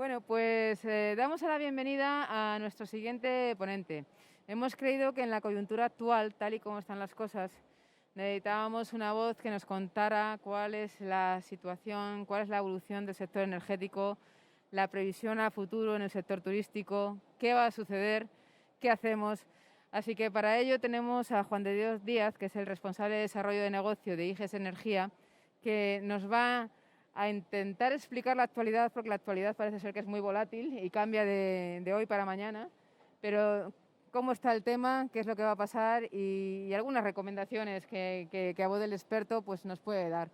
Bueno, pues damos la bienvenida a nuestro siguiente ponente. Hemos creído que en la coyuntura actual, tal y como están las cosas, necesitábamos una voz que nos contara cuál es la situación, cuál es la evolución del sector energético, la previsión a futuro en el sector turístico, qué va a suceder, qué hacemos. Así que para ello tenemos a Juan de Dios Díaz, que es el responsable de desarrollo de negocio de IGES Energía, que nos va a intentar explicar la actualidad, porque la actualidad parece ser que es muy volátil y cambia de hoy para mañana, pero cómo está el tema, qué es lo que va a pasar y algunas recomendaciones que a voz del experto pues, nos puede dar.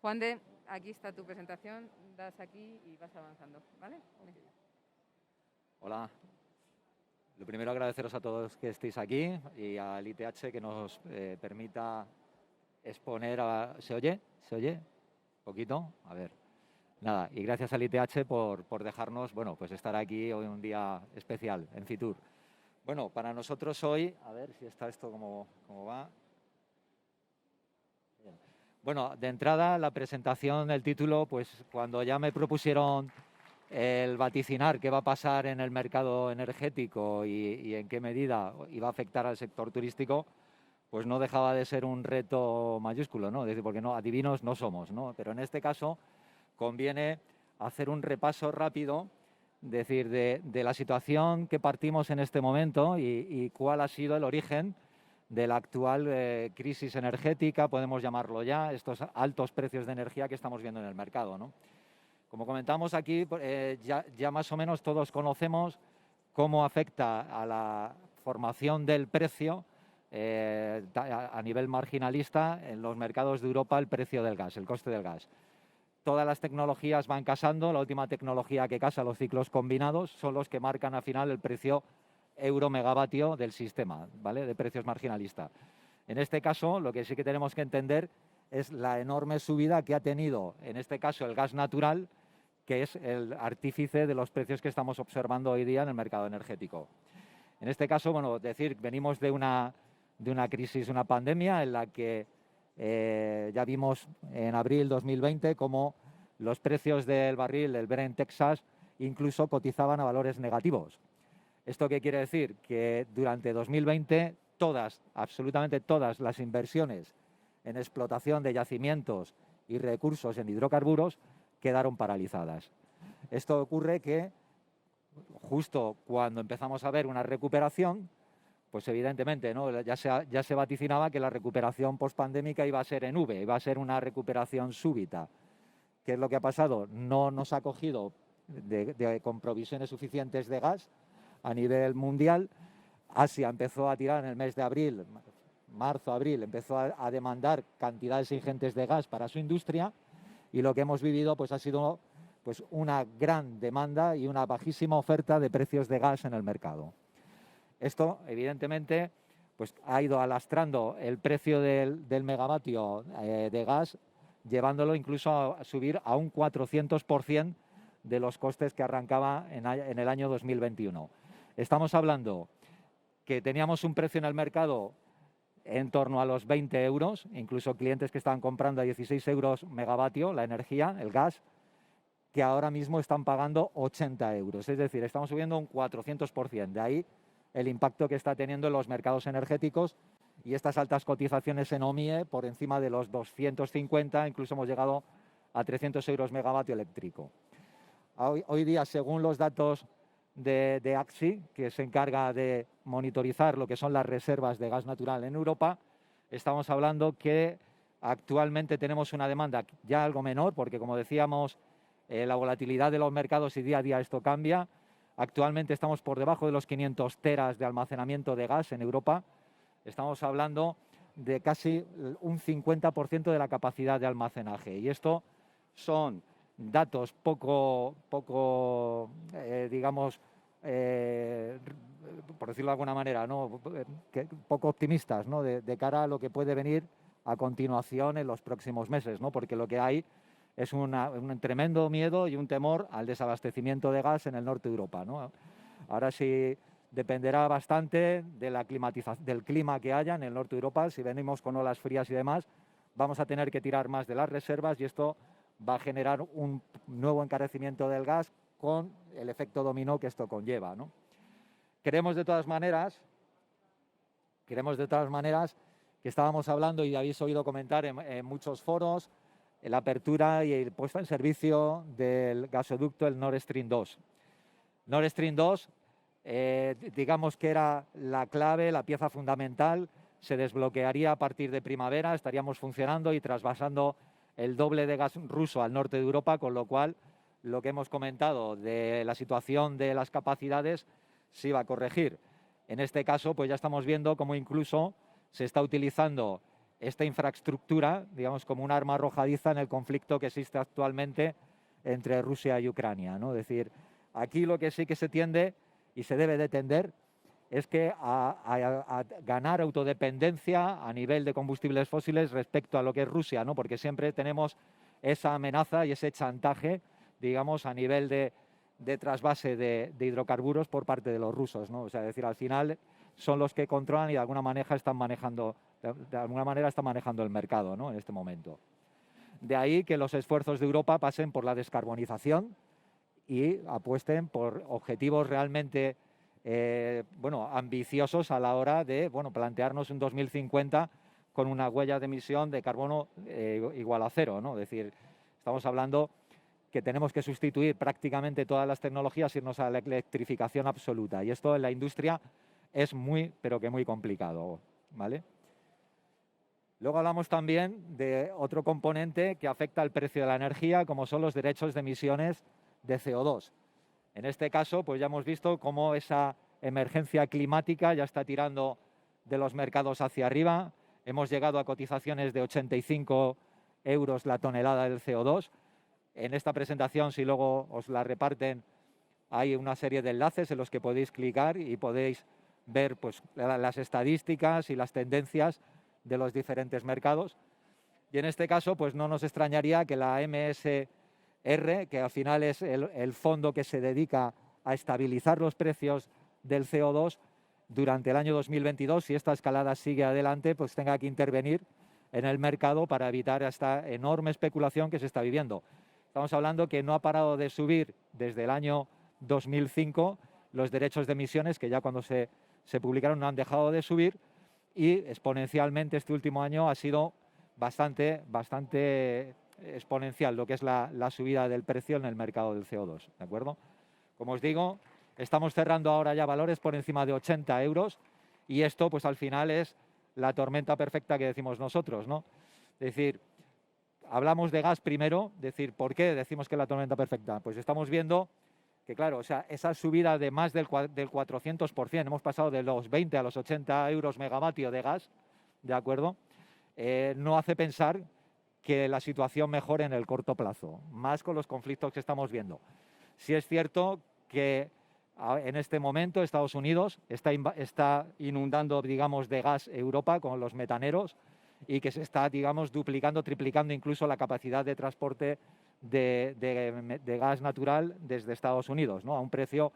Juan de, aquí está tu presentación, das aquí y vas avanzando, ¿vale? Hola. Lo primero, agradeceros a todos que estéis aquí y al ITH que nos permita exponer a... ¿Se oye? ¿Se oye? ¿Poquito? A ver. Nada, y gracias al ITH por dejarnos, bueno, pues estar aquí hoy un día especial en Fitur. Bueno, para nosotros hoy, a ver si está esto como va. Bien. Bueno, de entrada, la presentación, el título, pues cuando ya me propusieron el vaticinar qué va a pasar en el mercado energético y en qué medida iba a afectar al sector turístico, pues no dejaba de ser un reto mayúsculo, ¿no? Es decir, porque no, adivinos no somos, ¿no? Pero en este caso conviene hacer un repaso rápido, decir, de la situación que partimos en este momento y cuál ha sido el origen de la actual crisis energética, podemos llamarlo ya, estos altos precios de energía que estamos viendo en el mercado, ¿no? Como comentamos aquí, ya más o menos todos conocemos cómo afecta a la formación del precio a nivel marginalista en los mercados de Europa el precio del gas, el coste del gas. Todas las tecnologías van casando, la última tecnología que casa, los ciclos combinados, son los que marcan al final el precio euro-megavatio del sistema, ¿vale? De precios marginalista. En este caso, lo que sí que tenemos que entender es la enorme subida que ha tenido, en este caso, el gas natural, que es el artífice de los precios que estamos observando hoy día en el mercado energético. En este caso, bueno, decir, venimos de una crisis, una pandemia en la que ya vimos en abril 2020 cómo los precios del barril, el Brent Texas, incluso cotizaban a valores negativos. ¿Esto qué quiere decir? Que durante 2020 absolutamente todas las inversiones en explotación de yacimientos y recursos en hidrocarburos quedaron paralizadas. Esto ocurre que justo cuando empezamos a ver una recuperación, pues evidentemente, ¿no? ya se vaticinaba que la recuperación postpandémica iba a ser en V, iba a ser una recuperación súbita. ¿Qué es lo que ha pasado? No nos ha cogido con provisiones suficientes de gas a nivel mundial. Asia empezó a tirar en el mes de abril, marzo, abril, empezó a demandar cantidades ingentes de gas para su industria y lo que hemos vivido pues ha sido pues una gran demanda y una bajísima oferta de precios de gas en el mercado. Esto, evidentemente, pues ha ido alastrando el precio del megavatio de gas, llevándolo incluso a subir a un 400% de los costes que arrancaba en el año 2021. Estamos hablando que teníamos un precio en el mercado en torno a los 20 euros, incluso clientes que estaban comprando a 16 euros megavatio la energía, el gas, que ahora mismo están pagando 80 euros. Es decir, estamos subiendo un 400%. De ahí el impacto que está teniendo en los mercados energéticos y estas altas cotizaciones en OMIE por encima de los 250, incluso hemos llegado a 300 euros megavatio eléctrico. Hoy día, según los datos de ACSI, que se encarga de monitorizar lo que son las reservas de gas natural en Europa, estamos hablando que actualmente tenemos una demanda ya algo menor, porque como decíamos, la volatilidad de los mercados y día a día esto cambia. Actualmente estamos por debajo de los 500 teras de almacenamiento de gas en Europa. Estamos hablando de casi un 50% de la capacidad de almacenaje. Y esto son datos poco digamos, por decirlo de alguna manera, ¿no? Poco optimistas, ¿no? de cara a lo que puede venir a continuación en los próximos meses, ¿no? Porque lo que hay es un tremendo miedo y un temor al desabastecimiento de gas en el norte de Europa, ¿no? Ahora sí dependerá bastante del clima que haya en el norte de Europa. Si venimos con olas frías y demás, vamos a tener que tirar más de las reservas y esto va a generar un nuevo encarecimiento del gas con el efecto dominó que esto conlleva, ¿no? Creemos de todas maneras que estábamos hablando, y habéis oído comentar en muchos foros, la apertura y el puesto en servicio del gasoducto, el Nord Stream 2. Nord Stream 2, digamos que era la clave, la pieza fundamental, se desbloquearía a partir de primavera, estaríamos funcionando y trasvasando el doble de gas ruso al norte de Europa, con lo cual lo que hemos comentado de la situación de las capacidades se iba a corregir. En este caso, pues ya estamos viendo cómo incluso se está utilizando esta infraestructura, digamos, como un arma arrojadiza en el conflicto que existe actualmente entre Rusia y Ucrania, ¿no? Es decir, aquí lo que sí que se tiende y se debe de tender es que a ganar autodependencia a nivel de combustibles fósiles respecto a lo que es Rusia, ¿no? Porque siempre tenemos esa amenaza y ese chantaje, digamos, a nivel de trasvase de hidrocarburos por parte de los rusos, ¿no? O sea, es decir, al final son los que controlan y de alguna manera están manejando el mercado, ¿no? En este momento. De ahí que los esfuerzos de Europa pasen por la descarbonización y apuesten por objetivos realmente ambiciosos a la hora de plantearnos un 2050 con una huella de emisión de carbono igual a cero, ¿no? Es decir, estamos hablando que tenemos que sustituir prácticamente todas las tecnologías y irnos a la electrificación absoluta. Y esto en la industria es muy, pero que muy complicado, ¿vale? Luego hablamos también de otro componente que afecta al precio de la energía, como son los derechos de emisiones de CO2. En este caso, pues ya hemos visto cómo esa emergencia climática ya está tirando de los mercados hacia arriba. Hemos llegado a cotizaciones de 85 euros la tonelada del CO2. En esta presentación, si luego os la reparten, hay una serie de enlaces en los que podéis clicar y podéis ver pues, las estadísticas y las tendencias de los diferentes mercados. Y en este caso, pues no nos extrañaría que la MSR, que al final es el fondo que se dedica a estabilizar los precios del CO2 durante el año 2022, si esta escalada sigue adelante, pues tenga que intervenir en el mercado para evitar esta enorme especulación que se está viviendo. Estamos hablando que no ha parado de subir desde el año 2005 los derechos de emisiones, que ya cuando se publicaron no han dejado de subir, y exponencialmente este último año ha sido bastante exponencial lo que es la subida del precio en el mercado del CO2, ¿de acuerdo? Como os digo, estamos cerrando ahora ya valores por encima de 80 euros y esto pues al final es la tormenta perfecta que decimos nosotros, ¿no? Es decir, hablamos de gas primero, es decir, ¿por qué decimos que es la tormenta perfecta? Pues estamos viendo que, claro, o sea, esa subida de más del 400%, hemos pasado de los 20 a los 80 euros megavatio de gas, ¿de acuerdo? No hace pensar que la situación mejore en el corto plazo, más con los conflictos que estamos viendo. Sí es cierto que en este momento Estados Unidos está inundando, digamos, de gas Europa con los metaneros y que se está, digamos, duplicando, triplicando incluso la capacidad de transporte de gas natural desde Estados Unidos, ¿no? A un precio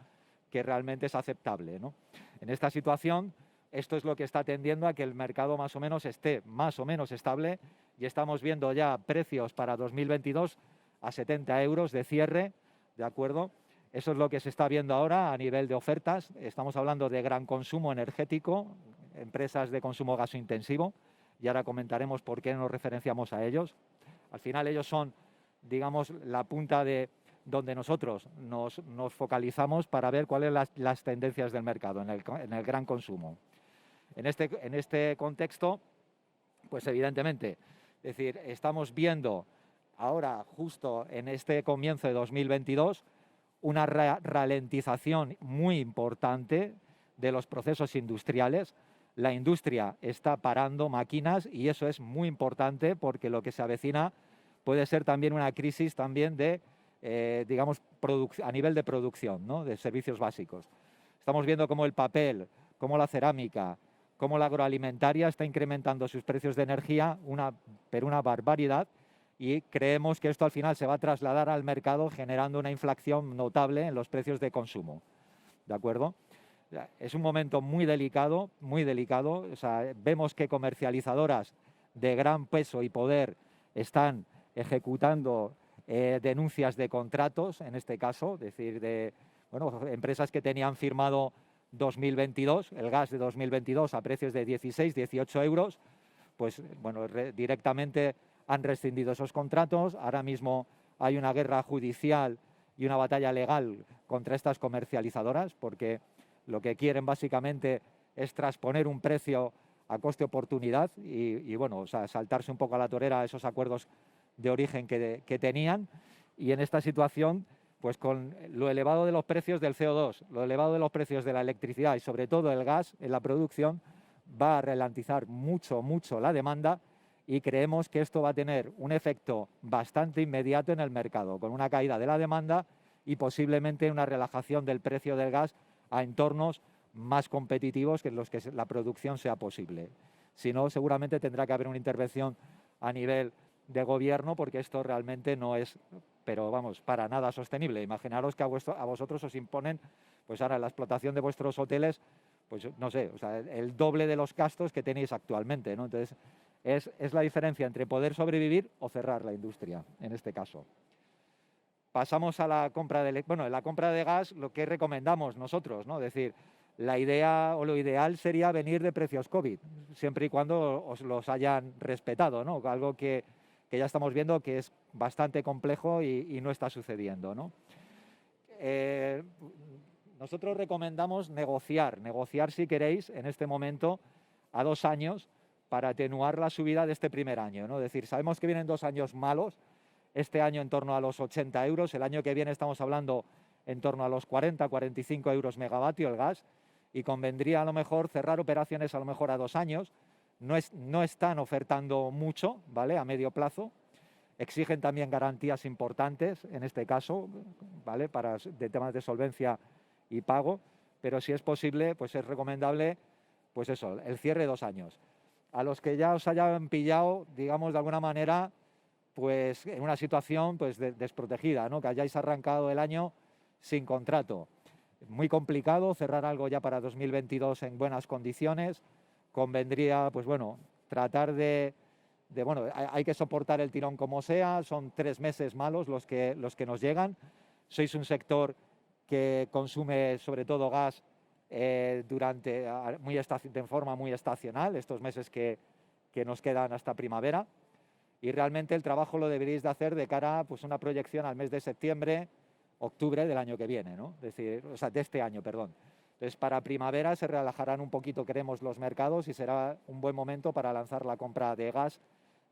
que realmente es aceptable, ¿no? En esta situación, esto es lo que está tendiendo a que el mercado más o menos esté más o menos estable y estamos viendo ya precios para 2022 a 70 euros de cierre, ¿de acuerdo? Eso es lo que se está viendo ahora a nivel de ofertas. Estamos hablando de gran consumo energético, empresas de consumo gasointensivo, y ahora comentaremos por qué nos referenciamos a ellos. Al final ellos son, digamos, la punta de donde nosotros nos focalizamos para ver cuáles son las tendencias del mercado en el gran consumo. En este contexto, pues evidentemente, es decir, estamos viendo ahora, justo en este comienzo de 2022, una ralentización muy importante de los procesos industriales. La industria está parando máquinas y eso es muy importante porque lo que se avecina puede ser también una crisis también de, digamos, a nivel de producción, ¿no? De servicios básicos. Estamos viendo cómo el papel, cómo la cerámica, cómo la agroalimentaria está incrementando sus precios de energía, pero una barbaridad, y creemos que esto al final se va a trasladar al mercado generando una inflación notable en los precios de consumo, ¿de acuerdo? Es un momento muy delicado, o sea, vemos que comercializadoras de gran peso y poder están ejecutando denuncias de contratos, en este caso, es decir, de empresas que tenían firmado 2022, el gas de 2022 a precios de 16, 18 euros, pues bueno, directamente han rescindido esos contratos. Ahora mismo hay una guerra judicial y una batalla legal contra estas comercializadoras, porque lo que quieren básicamente es transponer un precio a coste oportunidad y bueno, o sea, saltarse un poco a la torera esos acuerdos de origen que tenían. Y en esta situación, pues con lo elevado de los precios del CO2, lo elevado de los precios de la electricidad y sobre todo el gas en la producción, va a ralentizar mucho la demanda, y creemos que esto va a tener un efecto bastante inmediato en el mercado, con una caída de la demanda y posiblemente una relajación del precio del gas a entornos más competitivos que en los que la producción sea posible. Si no, seguramente tendrá que haber una intervención a nivel de gobierno, porque esto realmente no es, pero vamos, para nada sostenible. Imaginaros que a vosotros os imponen, pues ahora la explotación de vuestros hoteles, pues no sé, o sea, el doble de los gastos que tenéis actualmente, ¿no? Entonces, es la diferencia entre poder sobrevivir o cerrar la industria, en este caso. Pasamos a la compra de, en la compra de gas, lo que recomendamos nosotros, ¿no? Es decir, la idea o lo ideal sería venir de precios COVID, siempre y cuando os los hayan respetado, ¿no? Algo que ya estamos viendo que es bastante complejo y no está sucediendo, ¿no? Nosotros recomendamos negociar si queréis en este momento a 2 años para atenuar la subida de este primer año, ¿no? Es decir, sabemos que vienen 2 años malos, este año en torno a los 80 euros, el año que viene estamos hablando en torno a los 40, 45 euros megavatio el gas, y convendría a lo mejor cerrar operaciones a lo mejor a 2 años. No están ofertando mucho, ¿vale?, a medio plazo. Exigen también garantías importantes, en este caso, ¿vale?, de temas de solvencia y pago, pero si es posible, pues es recomendable, pues eso, el cierre 2 años. A los que ya os hayan pillado, digamos, de alguna manera, pues en una situación pues desprotegida, ¿no?, que hayáis arrancado el año sin contrato. Muy complicado cerrar algo ya para 2022 en buenas condiciones. Convendría, pues bueno, tratar bueno, hay que soportar el tirón como sea. Son 3 meses malos los que nos llegan. Sois un sector que consume sobre todo gas de forma muy estacional, estos meses que nos quedan hasta primavera, y realmente el trabajo lo deberíais de hacer de cara pues una proyección al mes de septiembre, octubre del año que viene, ¿no? Es decir, o sea, de este año, perdón. Entonces, para primavera se relajarán un poquito, queremos, los mercados, y será un buen momento para lanzar la compra de gas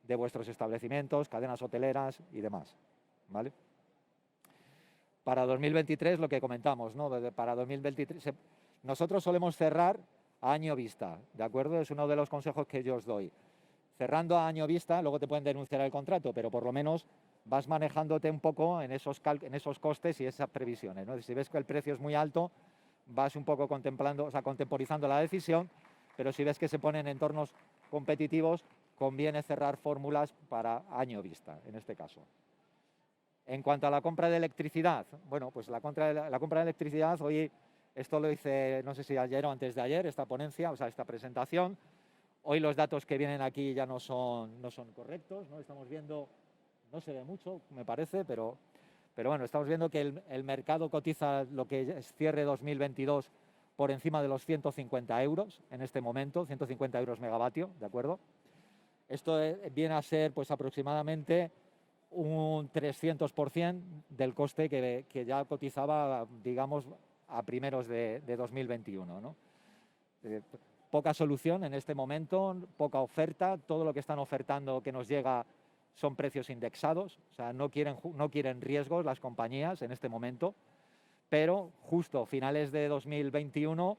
de vuestros establecimientos, cadenas hoteleras y demás, ¿vale? Para 2023, lo que comentamos, ¿no? Para 2023, nosotros solemos cerrar a año vista, ¿de acuerdo? Es uno de los consejos que yo os doy. Cerrando a año vista, luego te pueden denunciar el contrato, pero por lo menos vas manejándote un poco en esos costes y esas previsiones, ¿no? Si ves que el precio es muy alto, vas un poco contemporizando la decisión, pero si ves que se ponen en entornos competitivos, conviene cerrar fórmulas para año vista, en este caso. En cuanto a la compra de electricidad, bueno, pues la compra de electricidad, hoy esto lo hice, no sé si ayer o antes de ayer, esta ponencia, o sea, esta presentación. Hoy los datos que vienen aquí ya no son correctos, ¿no? Estamos viendo, no se ve mucho, me parece, pero bueno, estamos viendo que el mercado cotiza lo que es cierre 2022 por encima de los 150 euros en este momento, 150 euros megavatio, ¿de acuerdo? Esto viene a ser pues aproximadamente un 300% del coste que ya cotizaba, digamos, a primeros de 2021, ¿no? Poca solución en este momento, poca oferta. Todo lo que están ofertando que nos llega son precios indexados, o sea, no quieren riesgos las compañías en este momento, pero justo finales de 2021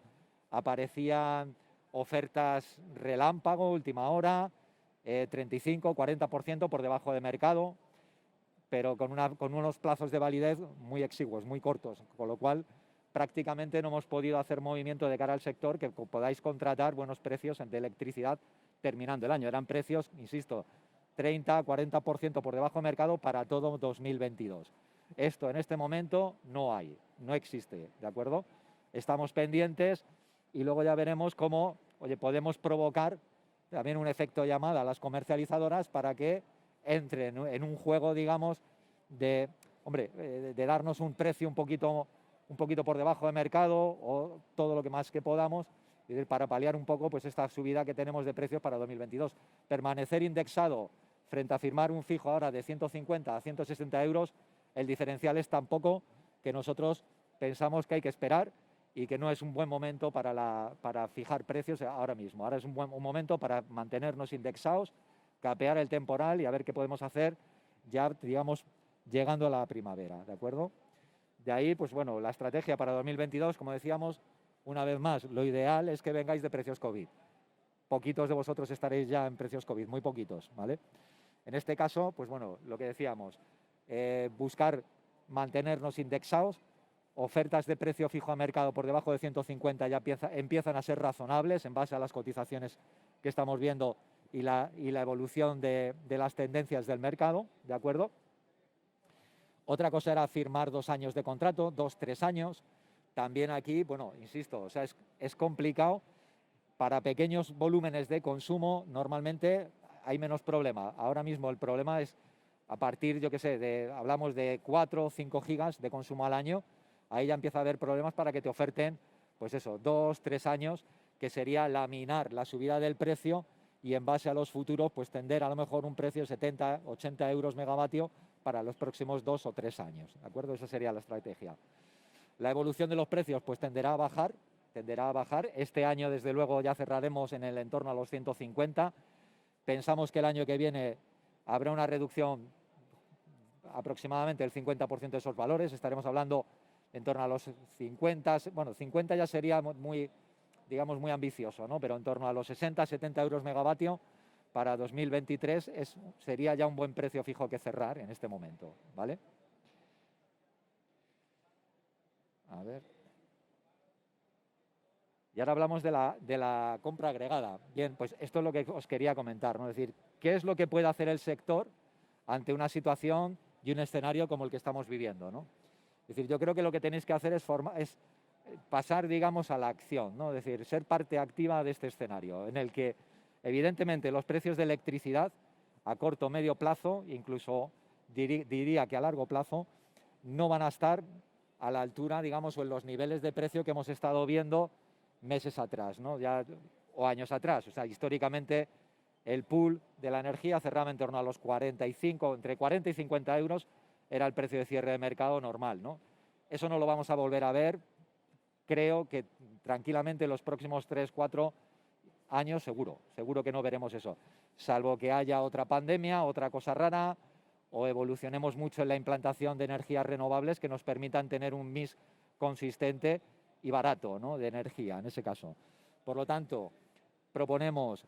aparecían ofertas relámpago, última hora, 35, 40% por debajo de mercado, pero con unos plazos de validez muy exiguos, muy cortos, con lo cual prácticamente no hemos podido hacer movimiento de cara al sector que podáis contratar buenos precios de electricidad terminando el año. Eran precios, insisto, 30, 40% por debajo de mercado para todo 2022. Esto en este momento no existe, ¿de acuerdo? Estamos pendientes y luego ya veremos cómo, podemos provocar también un efecto llamada a las comercializadoras para que entren en un juego, digamos, de darnos un precio un poquito por debajo de mercado o todo lo que más que podamos, para paliar un poco pues esta subida que tenemos de precios para 2022. Permanecer indexado frente a firmar un fijo ahora de 150 a 160 euros, el diferencial es tan poco que nosotros pensamos que hay que esperar y que no es un buen momento para fijar precios ahora mismo. Ahora es un momento para mantenernos indexados, capear el temporal y a ver qué podemos hacer ya, digamos, llegando a la primavera, ¿de acuerdo? De ahí, pues bueno, la estrategia para 2022, como decíamos, una vez más, lo ideal es que vengáis de precios COVID. Poquitos de vosotros estaréis ya en precios COVID, muy poquitos, ¿vale? En este caso, pues bueno, lo que decíamos, buscar mantenernos indexados, ofertas de precio fijo a mercado por debajo de 150 ya empiezan a ser razonables en base a las cotizaciones que estamos viendo y la evolución de las tendencias del mercado, ¿de acuerdo? Otra cosa era firmar 2 años de contrato, 2, 3 años. También aquí, bueno, insisto, o sea, es complicado. Para pequeños volúmenes de consumo, normalmente hay menos problema. Ahora mismo el problema es a partir, yo qué sé, hablamos de 4 o 5 gigas de consumo al año, ahí ya empieza a haber problemas para que te oferten, pues eso, 2, 3 años, que sería laminar la subida del precio y en base a los futuros, pues tender a lo mejor un precio de 70, 80 euros megavatio para los próximos 2 o 3 años, ¿de acuerdo? Esa sería la estrategia. La evolución de los precios, pues tenderá a bajar. Este año, desde luego, ya cerraremos en el entorno a los 150. Pensamos que el año que viene habrá una reducción aproximadamente del 50% de esos valores. Estaremos hablando en torno a los 50. Bueno, 50 ya sería muy, digamos, muy ambicioso, ¿no? Pero en torno a los 60, 70 euros megavatio para 2023 sería ya un buen precio fijo que cerrar en este momento, ¿vale? A ver. Y ahora hablamos de la compra agregada. Bien, pues esto es lo que os quería comentar, ¿no? Es decir, ¿qué es lo que puede hacer el sector ante una situación y un escenario como el que estamos viviendo, ¿no? Es decir, yo creo que lo que tenéis que hacer es pasar, digamos, a la acción, ¿no? Es decir, ser parte activa de este escenario, en el que, evidentemente, los precios de electricidad a corto o medio plazo, incluso diría que a largo plazo, no van a estar a la altura, digamos, o en los niveles de precio que hemos estado viendo meses atrás, ¿no? O años atrás. O sea, históricamente el pool de la energía cerraba en torno a los 45, entre 40 y 50 euros era el precio de cierre de mercado normal, ¿no? Eso no lo vamos a volver a ver, creo que tranquilamente en los próximos 3, 4 años seguro que no veremos eso, salvo que haya otra pandemia, otra cosa rara, o evolucionemos mucho en la implantación de energías renovables que nos permitan tener un mix consistente y barato, ¿no?, de energía en ese caso. Por lo tanto, proponemos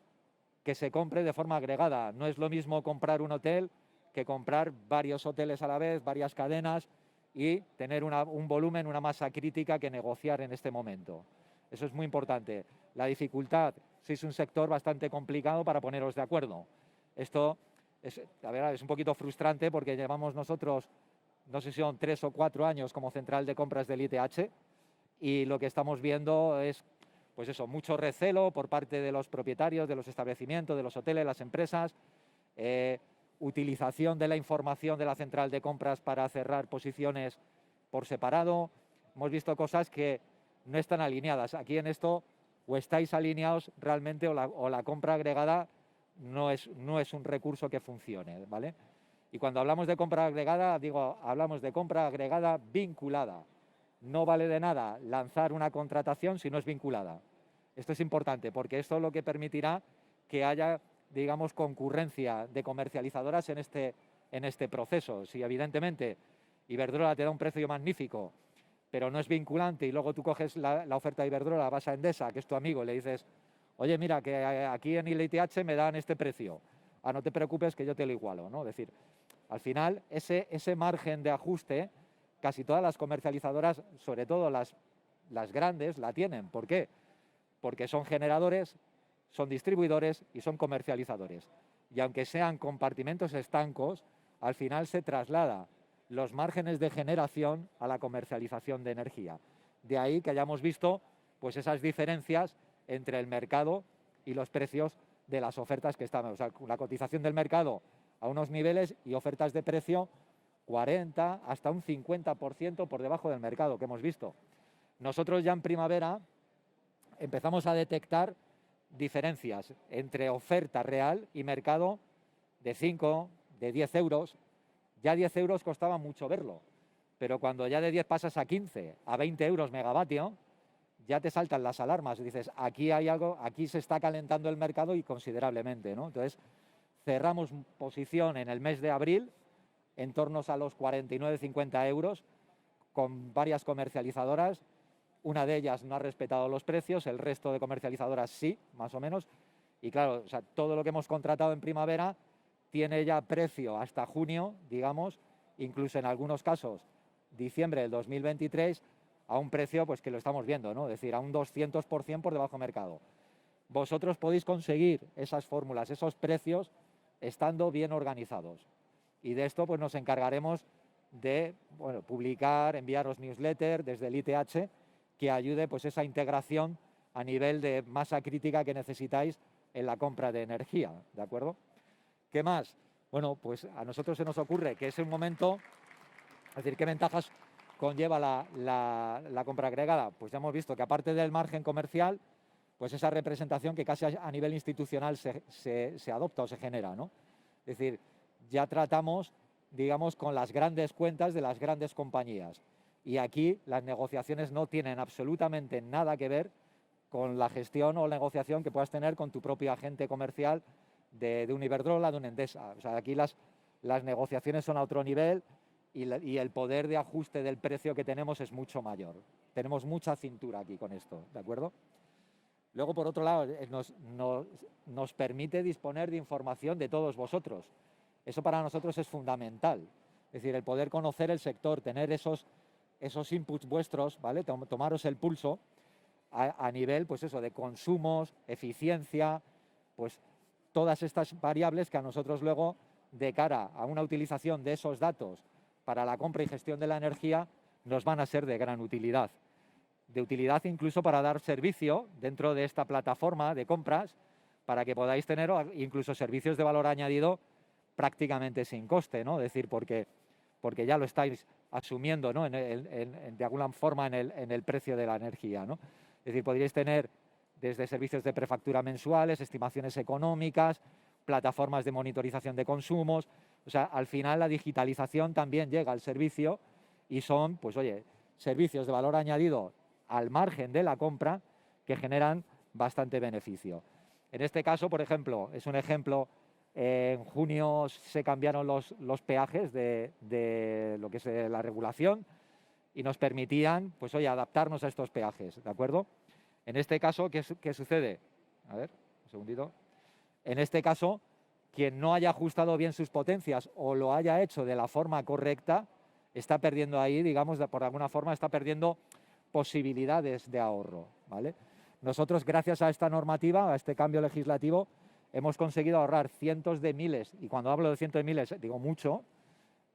que se compre de forma agregada. No es lo mismo comprar un hotel que comprar varios hoteles a la vez, varias cadenas y tener un volumen, una masa crítica que negociar en este momento. Eso es muy importante. La dificultad, si es un sector bastante complicado para poneros de acuerdo. Esto la verdad, es un poquito frustrante porque llevamos nosotros, no sé si son 3 o 4 años como central de compras del ITH, y lo que estamos viendo es, pues eso, mucho recelo por parte de los propietarios de los establecimientos, de los hoteles, las empresas, utilización de la información de la central de compras para cerrar posiciones por separado. Hemos visto cosas que no están alineadas. Aquí en esto o estáis alineados realmente o la compra agregada no es un recurso que funcione, ¿vale? Y cuando hablamos de compra agregada, hablamos de compra agregada vinculada. No vale de nada lanzar una contratación si no es vinculada. Esto es importante porque esto es lo que permitirá que haya, digamos, concurrencia de comercializadoras en este proceso. Si evidentemente Iberdrola te da un precio magnífico, pero no es vinculante y luego tú coges la oferta de Iberdrola, vas a Endesa, que es tu amigo, y le dices, oye, mira, que aquí en ITH me dan este precio. No te preocupes que yo te lo igualo, ¿no? Es decir, al final ese margen de ajuste casi todas las comercializadoras, sobre todo las grandes, la tienen. ¿Por qué? Porque son generadores, son distribuidores y son comercializadores. Y aunque sean compartimentos estancos, al final se traslada los márgenes de generación a la comercialización de energía. De ahí que hayamos visto pues esas diferencias entre el mercado y los precios de las ofertas que están. O sea, la cotización del mercado a unos niveles y ofertas de precio 40, hasta un 50% por debajo del mercado que hemos visto. Nosotros ya en primavera empezamos a detectar diferencias entre oferta real y mercado de 5, de 10 euros. Ya 10 euros costaba mucho verlo, pero cuando ya de 10 pasas a 15, a 20 euros megavatio, ya te saltan las alarmas y dices, aquí hay algo, aquí se está calentando el mercado y considerablemente, ¿no? Entonces, cerramos posición en el mes de abril en torno a los 49-50 euros con varias comercializadoras. Una de ellas no ha respetado los precios, el resto de comercializadoras sí, más o menos. Y claro, o sea, todo lo que hemos contratado en primavera tiene ya precio hasta junio, digamos, incluso en algunos casos diciembre del 2023, a un precio pues que lo estamos viendo, ¿no? Es decir, a un 200% por debajo del mercado. Vosotros podéis conseguir esas fórmulas, esos precios, estando bien organizados. Y de esto pues nos encargaremos de publicar, enviaros newsletter desde el ITH que ayude pues esa integración a nivel de masa crítica que necesitáis en la compra de energía, ¿de acuerdo? ¿Qué más? Bueno, pues a nosotros se nos ocurre que es un momento, es decir, ¿qué ventajas conlleva la compra agregada? Pues ya hemos visto que aparte del margen comercial, pues esa representación que casi a nivel institucional se adopta o se genera, ¿no? Es decir, ya tratamos, digamos, con las grandes cuentas de las grandes compañías. Y aquí las negociaciones no tienen absolutamente nada que ver con la gestión o la negociación que puedas tener con tu propio agente comercial de un Iberdrola, de un Endesa. O sea, aquí las negociaciones son a otro nivel y el poder de ajuste del precio que tenemos es mucho mayor. Tenemos mucha cintura aquí con esto, ¿de acuerdo? Luego, por otro lado, nos permite disponer de información de todos vosotros. Eso para nosotros es fundamental. Es decir, el poder conocer el sector, tener esos inputs vuestros, ¿vale? Tomaros el pulso a nivel, pues eso, de consumos, eficiencia, pues todas estas variables que a nosotros luego, de cara a una utilización de esos datos para la compra y gestión de la energía, nos van a ser de gran utilidad. De utilidad incluso para dar servicio dentro de esta plataforma de compras, para que podáis tener incluso servicios de valor añadido prácticamente sin coste, ¿no? Es decir, porque ya lo estáis asumiendo, ¿no? De alguna forma en el precio de la energía, ¿no? Es decir, podríais tener desde servicios de prefactura mensuales, estimaciones económicas, plataformas de monitorización de consumos. O sea, al final la digitalización también llega al servicio y son, pues oye, servicios de valor añadido al margen de la compra que generan bastante beneficio. En este caso, por ejemplo, es un ejemplo, en junio se cambiaron los peajes de lo que es la regulación y nos permitían, pues oye, adaptarnos a estos peajes, ¿de acuerdo? En este caso, ¿qué sucede? A ver, un segundito. En este caso, quien no haya ajustado bien sus potencias o lo haya hecho de la forma correcta, está perdiendo ahí, digamos, por alguna forma, está perdiendo posibilidades de ahorro, ¿vale? Nosotros, gracias a esta normativa, a este cambio legislativo, hemos conseguido ahorrar cientos de miles, y cuando hablo de cientos de miles, digo mucho,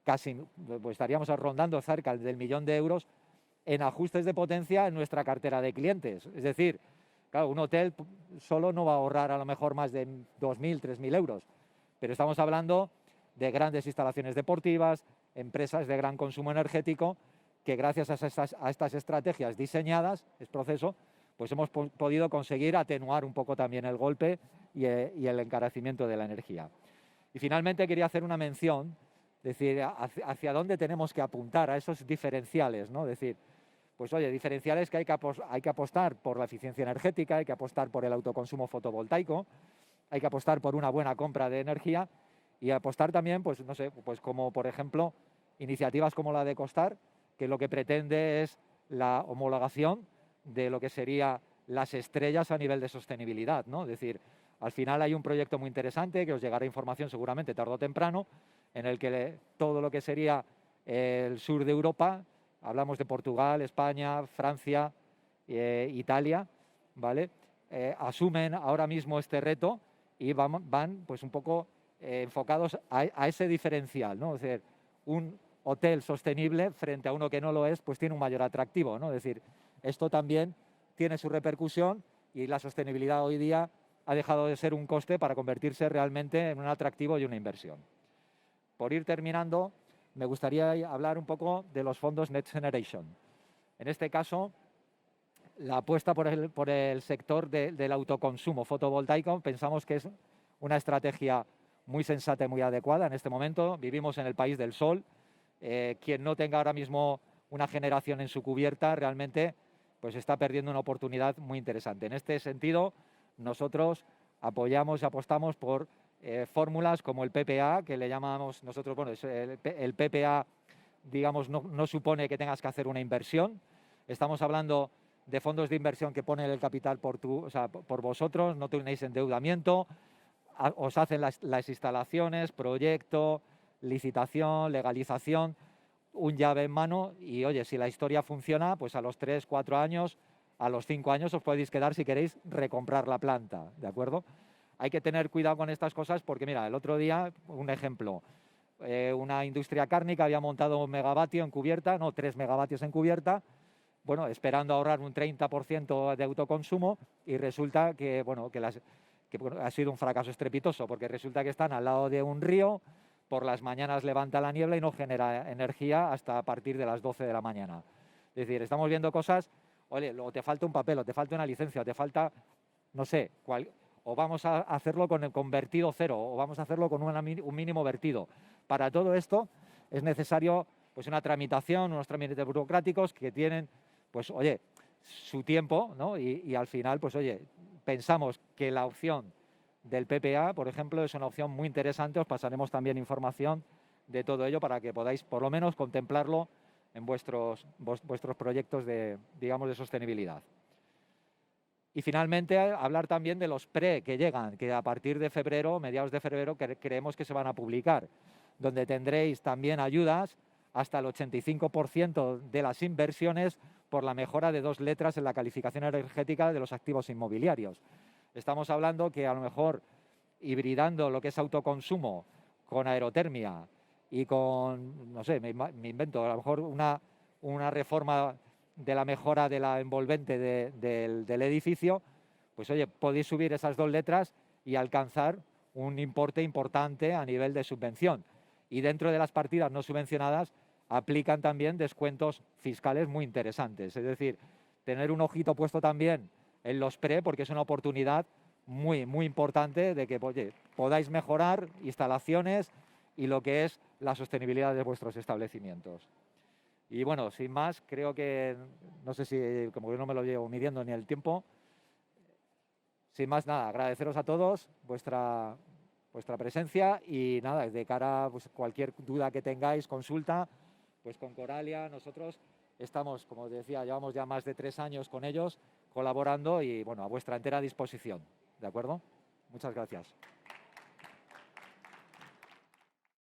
casi pues estaríamos rondando cerca del 1.000.000 de euros en ajustes de potencia en nuestra cartera de clientes. Es decir, claro, un hotel solo no va a ahorrar a lo mejor más de 2.000, 3.000 euros, pero estamos hablando de grandes instalaciones deportivas, empresas de gran consumo energético, que gracias a estas estrategias diseñadas, es proceso, pues hemos podido conseguir atenuar un poco también el golpe y el encarecimiento de la energía. Y finalmente quería hacer una mención, es decir, hacia dónde tenemos que apuntar a esos diferenciales, ¿no? Es decir, pues oye, diferenciales que hay que apostar por la eficiencia energética, hay que apostar por el autoconsumo fotovoltaico, hay que apostar por una buena compra de energía y apostar también, pues no sé, pues como por ejemplo iniciativas como la de Costar, que lo que pretende es la homologación de lo que serían las estrellas a nivel de sostenibilidad, ¿no? Es decir, al final hay un proyecto muy interesante que os llegará información seguramente tarde o temprano, en el que todo lo que sería el sur de Europa, hablamos de Portugal, España, Francia, Italia, ¿vale? Asumen ahora mismo este reto y van pues un poco enfocados a ese diferencial, ¿no? Es decir, un hotel sostenible frente a uno que no lo es, pues tiene un mayor atractivo, ¿no? Es decir, esto también tiene su repercusión y la sostenibilidad hoy día ha dejado de ser un coste para convertirse realmente en un atractivo y una inversión. Por ir terminando, me gustaría hablar un poco de los fondos Next Generation. En este caso, la apuesta por el sector del autoconsumo fotovoltaico pensamos que es una estrategia muy sensata y muy adecuada en este momento. Vivimos en el país del sol. Quien no tenga ahora mismo una generación en su cubierta realmente pues está perdiendo una oportunidad muy interesante. En este sentido, nosotros apoyamos y apostamos por fórmulas como el PPA, que le llamamos nosotros, bueno, el PPA, digamos, no supone que tengas que hacer una inversión. Estamos hablando de fondos de inversión que ponen el capital por vosotros, no tenéis endeudamiento, os hacen las instalaciones, proyecto, licitación, legalización, un llave en mano y, oye, si la historia funciona, pues a los 3, 4 años, a los 5 años os podéis quedar si queréis recomprar la planta, ¿de acuerdo? Hay que tener cuidado con estas cosas porque, mira, el otro día, un ejemplo, una industria cárnica había montado 1 megavatio en cubierta, no, 3 megavatios en cubierta, bueno, esperando ahorrar un 30% de autoconsumo y resulta que, bueno, que ha sido un fracaso estrepitoso porque resulta que están al lado de un río, por las mañanas levanta la niebla y no genera energía hasta a partir de las 12 de la mañana. Es decir, estamos viendo cosas, oye, o te falta un papel, o te falta una licencia, o te falta, no sé, o vamos a hacerlo con vertido cero, o vamos a hacerlo con un mínimo vertido. Para todo esto es necesario pues una tramitación, unos trámites burocráticos que tienen, pues oye, su tiempo, ¿no? Y al final, pues oye, pensamos que la opción del PPA, por ejemplo, es una opción muy interesante. Os pasaremos también información de todo ello para que podáis, por lo menos, contemplarlo en vuestros proyectos digamos, de sostenibilidad. Y finalmente, hablar también de los PRE que llegan, que a partir de febrero, mediados de febrero, creemos que se van a publicar, donde tendréis también ayudas hasta el 85% de las inversiones por la mejora de 2 letras en la calificación energética de los activos inmobiliarios. Estamos hablando que a lo mejor hibridando lo que es autoconsumo con aerotermia y con, no sé, me invento, a lo mejor una reforma de la mejora de la envolvente del edificio, pues oye, podéis subir esas 2 letras y alcanzar un importe importante a nivel de subvención. Y dentro de las partidas no subvencionadas aplican también descuentos fiscales muy interesantes. Es decir, tener un ojito puesto también en los PRE porque es una oportunidad muy, muy importante de que, oye, podáis mejorar instalaciones y lo que es la sostenibilidad de vuestros establecimientos. Y bueno, sin más, creo que, no sé si, como que no me lo llevo midiendo ni el tiempo, sin más nada, agradeceros a todos vuestra presencia y nada, de cara pues, cualquier duda que tengáis, consulta, pues con Coralia nosotros estamos, como os decía, llevamos ya más de 3 años con ellos colaborando y bueno, a vuestra entera disposición, ¿de acuerdo? Muchas gracias.